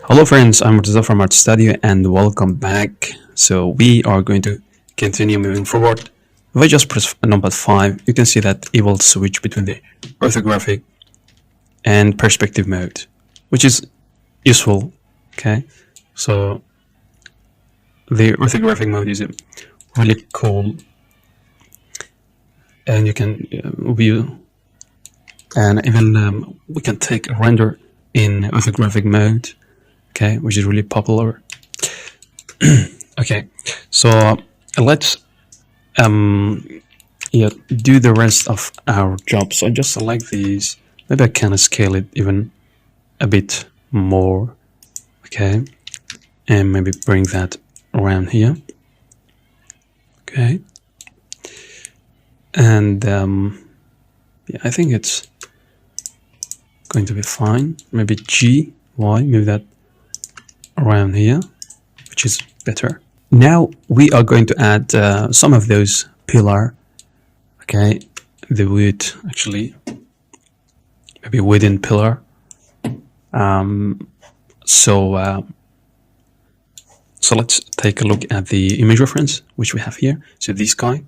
Hello friends, I'm Murtaza from Art Studio and welcome back. So we are going to continue moving forward. If I just press number 5, you can see that it will switch between the orthographic and perspective mode, which is useful. Okay, so the orthographic mode is really cool, and you can view, and even we can take a render in orthographic mode. Okay, which is really popular. Okay, so let's do the rest of our job. So I just select these. Maybe I can scale it even a bit more. Okay, and maybe bring that around here. Okay, and yeah, I think it's going to be fine. Maybe G, Y, move that around here, which is better. Now we are going to add some of those pillar. Okay, the wood actually, maybe wooden pillar. So let's take a look at the image reference which we have here. So this guy,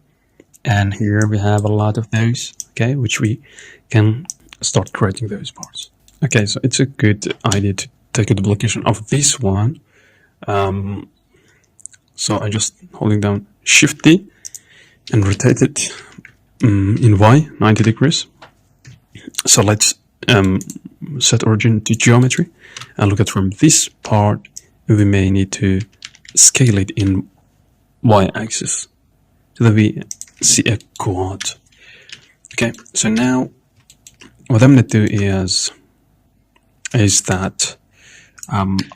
and here we have a lot of those. Okay, which we can start creating those parts. Okay, so it's a good idea to take a duplication of this one. So I just holding down Shift D and rotate it in Y 90 degrees. So let's set origin to geometry and look at from this part. We may need to scale it in Y axis so that we see a quad. Okay, so now what I'm going to do is that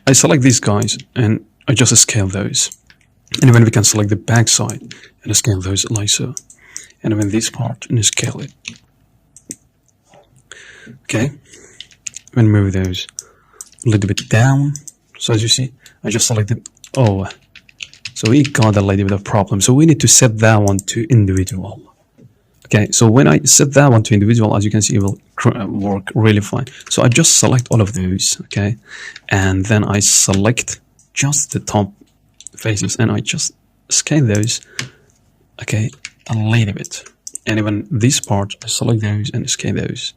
I select these guys and I just scale those, and then we can select the back side and scale those like so, and then this part and scale it. Okay, and move those a little bit down. So as you see, I just selected. Oh, so we got a little bit of problem. So we need to set that one to individual. Okay, so when I set that one to individual, as you can see, it will work really fine. So I just select all of those, okay, and then I select just the top faces and I just scale those, okay, a little bit. And even this part, I select those and scale those,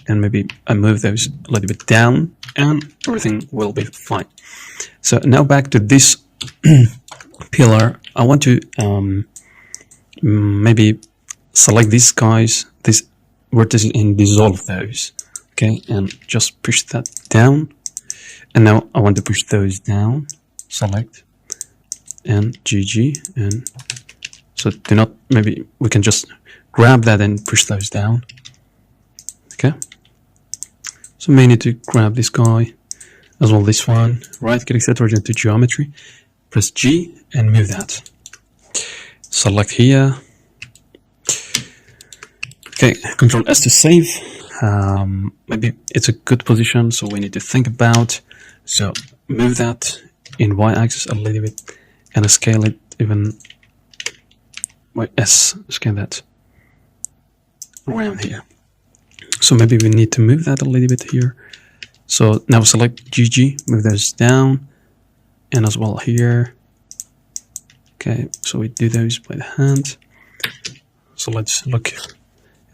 and maybe I move those a little bit down, and everything will be fine. So now back to this pillar. I want to maybe select these guys, these vertices, and dissolve those. Okay, and just push that down. And now I want to push those down. Select and GG, and so do not. Maybe we can just grab that and push those down. Okay. So we need to grab this guy as well. This one. Right click, set origin to geometry. Press G and move that. Select here. Okay, Control S to save. Maybe it's a good position, so we need to think about. So move that in Y axis a little bit and scale it even by S. Scale that around here. So maybe we need to move that a little bit here. So now select GG, move those down, and as well here. Okay, so we do those by the hand. So let's look.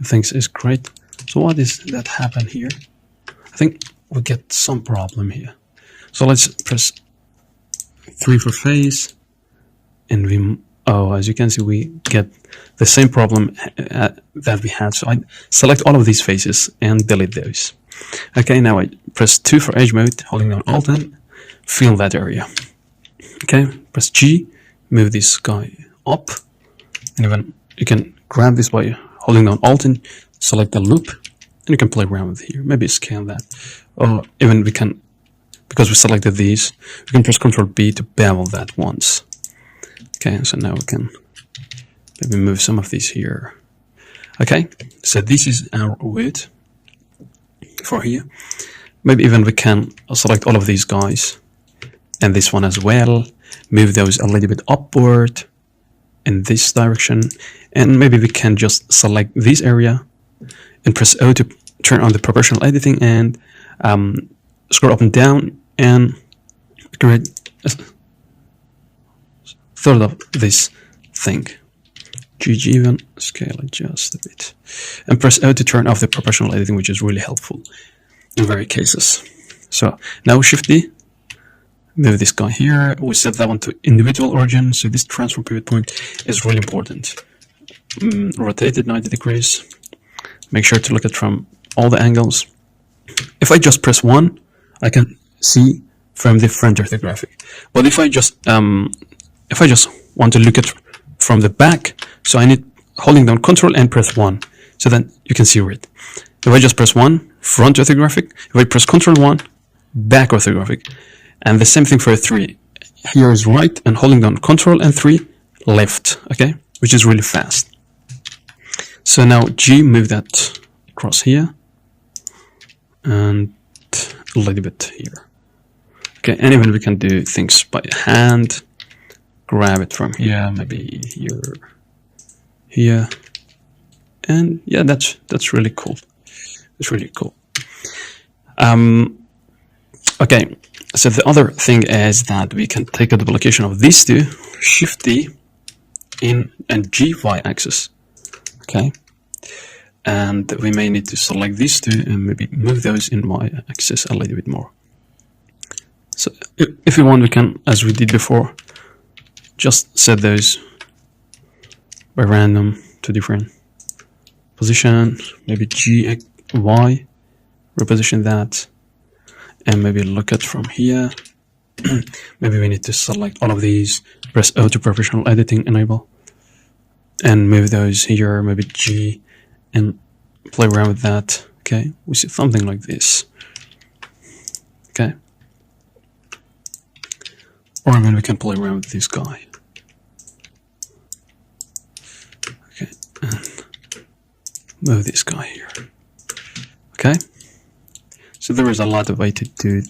Things is great. So what is that happen here? I think we get some problem here. So let's press 3 for face, and we as you can see, we get the same problem that we had. So I select all of these faces and delete those. Okay, now I press 2 for edge mode, holding down Alt and fill that area. Okay, press G, move this guy up, and even you can grab this by holding down Alt and select the loop, and you can play around with here. Maybe scale that, or even we can, because we selected these, we can press Ctrl B to bevel that once. Okay, so now we can maybe move some of these here. Okay, so this is our wood for here. Maybe even we can select all of these guys and this one as well, move those a little bit upward in this direction, and maybe we can just select this area and press O to turn on the proportional editing and scroll up and down and create a third of this thing. GG even, scale it just a bit. And press O to turn off the proportional editing, which is really helpful in various cases. So now Shift D, move this guy here. We set that one to individual origin, so this transform pivot point is really important. Rotate it 90 degrees. Make sure to look at from all the angles. If I just press 1, I can see from the front of the graphic. But if I just want to look at from the back, so I need holding down Control and press 1, so then you can see it. If I just press 1, front of the graphic. If I press Control 1, back of the graphic. And the same thing for 3. Here is right, and holding down Control and 3, left, okay? Which is really fast. So now G, move that across here, and a little bit here. Okay, and even we can do things by hand. Grab it from here, maybe here, and yeah, that's really cool. It's really cool. Okay, so the other thing is that we can take a duplication of these two, Shift D in and G y-axis. Okay, and we may need to select these two and maybe move those in y-axis a little bit more. So if you want, we can, as we did before, just set those by random to different position, maybe G, Y, reposition that, and maybe look at from here. Maybe we need to select all of these, press O to professional editing, enable, and move those here, maybe G, and play around with that. Okay, we see something like this. Okay, or then we can play around with this guy. Okay, and move this guy here. Okay, so there is a lot of way to do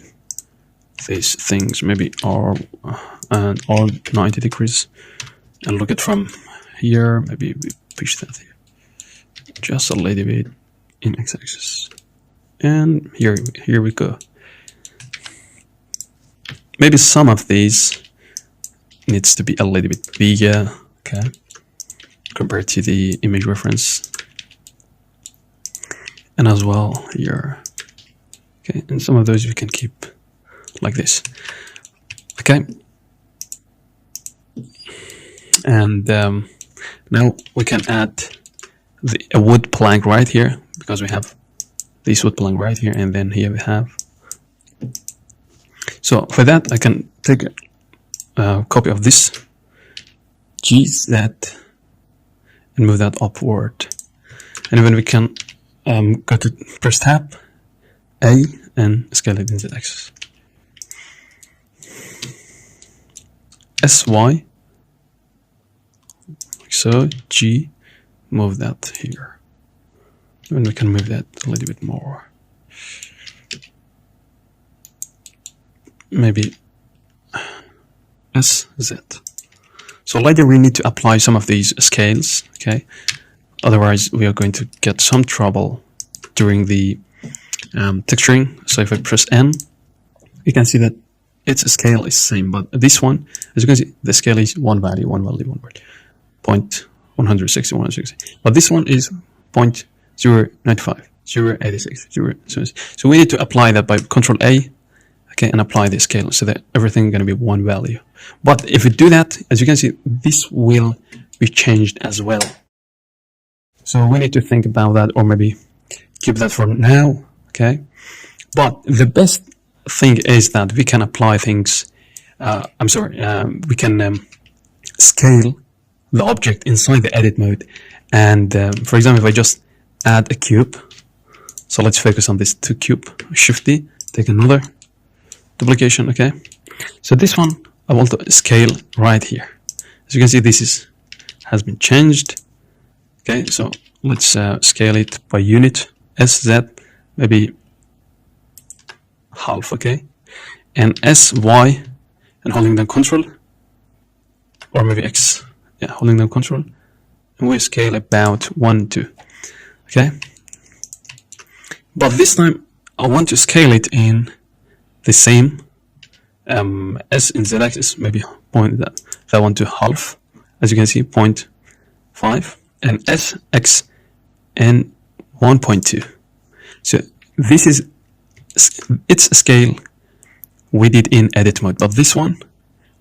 these things. Maybe R and R 90 degrees, and look at from here. Maybe we push that here just a little bit in x-axis, and here we go. Maybe some of these needs to be a little bit bigger, okay, compared to the image reference, and as well here. Okay, and some of those we can keep like this. Okay, and now we can add a wood plank right here, because we have this wood plank right here, and then here we have. So for that, I can take a copy of this GZ and move that upward, and then we can go to press tab A and scale it in z-axis. SY, like so. G, move that here, and we can move that a little bit more. Maybe SZ. So later we need to apply some of these scales, okay? Otherwise we are going to get some trouble during the texturing. So if I press N, you can see that its scale is same, but this one, as you can see, the scale is one value, 160, 160. But this one is 0.095, 0.86, 0. So we need to apply that by Control A, okay, and apply the scale so that everything is going to be one value. But if we do that, as you can see, this will be changed as well. So we need to think about that, or maybe keep that for now, okay? But the best thing is that we can apply things, we can scale the object inside the edit mode. And for example, if I just add a cube, so let's focus on this 2 cube, Shift D, take another duplication, okay? So this one, I want to scale right here. As you can see, this has been changed. Okay, so let's scale it by unit, SZ, maybe half, okay? And SY, and holding down Control, or maybe X, yeah, holding down Control, and we scale about 1, 2, okay? But this time, I want to scale it in the same S in z-axis, maybe point that one to half, as you can see, 0.5, and SX and 1.2. So this is its scale we did in edit mode, but this one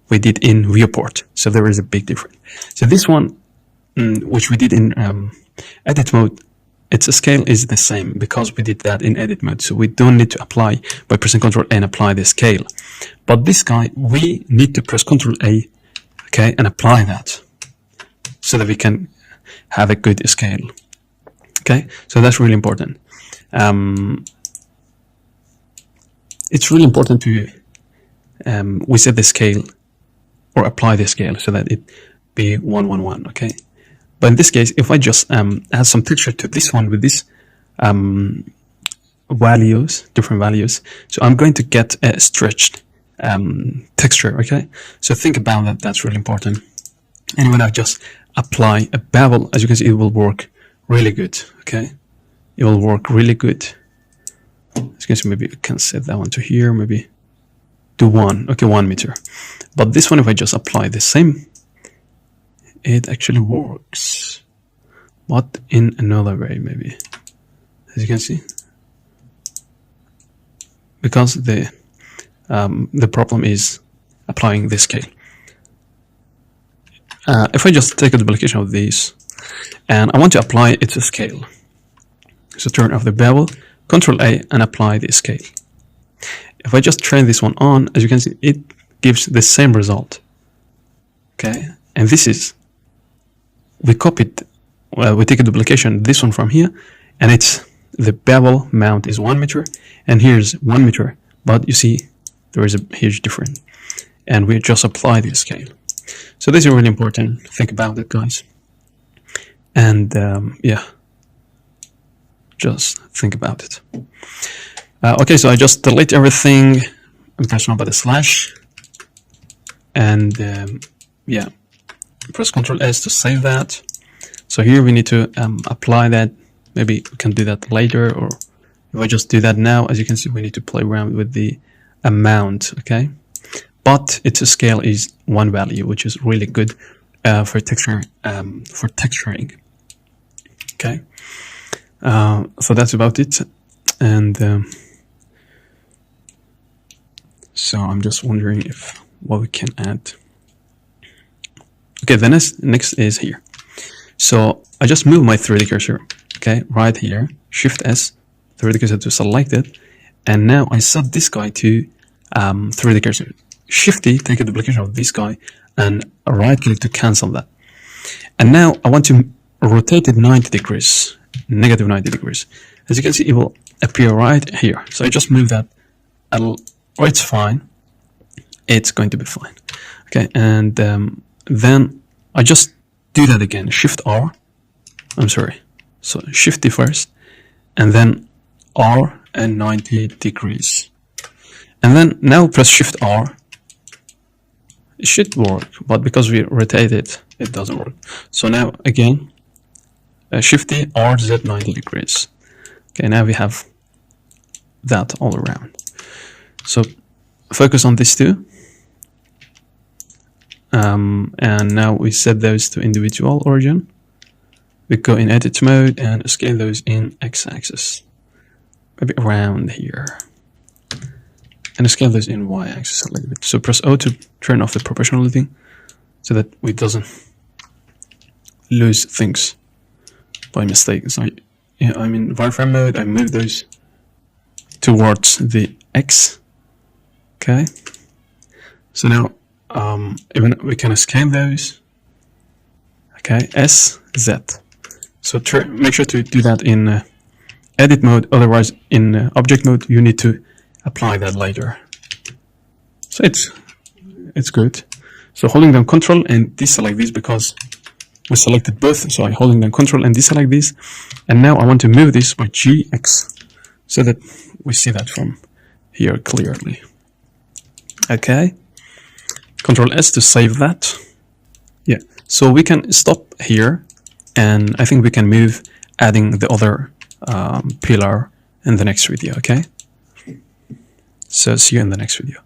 we did in viewport. So there is a big difference. So this one, which we did in edit mode, its scale is the same because we did that in edit mode. So we don't need to apply by pressing Ctrl and apply the scale. But this guy, we need to press Ctrl A, okay, and apply that so that we can have a good scale. Okay, so that's really important. It's really important to we set the scale or apply the scale so that it be 111. Okay, but in this case, if I just add some texture to this one with this values, different values, so I'm going to get a stretched texture. Okay, so think about that. That's really important. And when I just apply a bevel, as you can see, it will work really good. Okay, it will work really good. As you can see, maybe you can set that one to here, maybe to 1. Okay, 1 meter. But this one, if I just apply the same, it actually works, but in another way, maybe. As you can see, because the problem is applying the scale. If I just take a duplication of these, and I want to apply its scale, so turn off the bevel, Ctrl A, and apply the scale. If I just turn this one on, as you can see, it gives the same result. Okay, and this is, we copied, we take a duplication, this one from here, and it's the bevel mount is 1 meter, and here's 1 meter, but you see there is a huge difference, and we just apply the scale. So this is really important. Think about it, guys. And yeah, just think about it. Okay, so I just delete everything and press on by the slash, and yeah, press Ctrl S to save that. So here we need to apply that. Maybe we can do that later, or if I just do that now, as you can see, we need to play around with the amount. Okay, but its scale is 1 value, which is really good for texture for texturing. Okay, so that's about it. And so I'm just wondering if what we can add. Okay, the next is here. So I just move my 3D cursor, okay, right here, Shift S, 3D cursor to select it, and now I set this guy to 3D cursor. Shift D, take a duplication of this guy, and right click to cancel that. And now I want to rotate it 90 degrees, negative 90 degrees. As you can see, it will appear right here. So I just move that, it's fine. It's going to be fine. Okay, and then I just do that again. Shift R. I'm sorry. So Shift D first, and then R and 90 degrees. And then now press Shift R. It should work, but because we rotate it, it doesn't work. So now again, Shift D, R, Z, 90 degrees. Okay, now we have that all around. So focus on these two. And now we set those to individual origin. We go in edit mode and scale those in x-axis, maybe around here, and scale those in y-axis a little bit. So press O to turn off the proportionality so that we doesn't lose things by mistake. So I'm in wireframe mode. I move those towards the x. Okay. So now even we can scale those. Okay, S, Z. So make sure to do that in edit mode. Otherwise, in object mode, you need to apply that later. So it's good. So holding down Control and deselect these because we selected both. So I'm holding down Control and deselect these. And now I want to move this by GX so that we see that from here clearly. Okay. Control S to save that. Yeah. So we can stop here, and I think we can move adding the other pillar in the next video. Okay. So see you in the next video.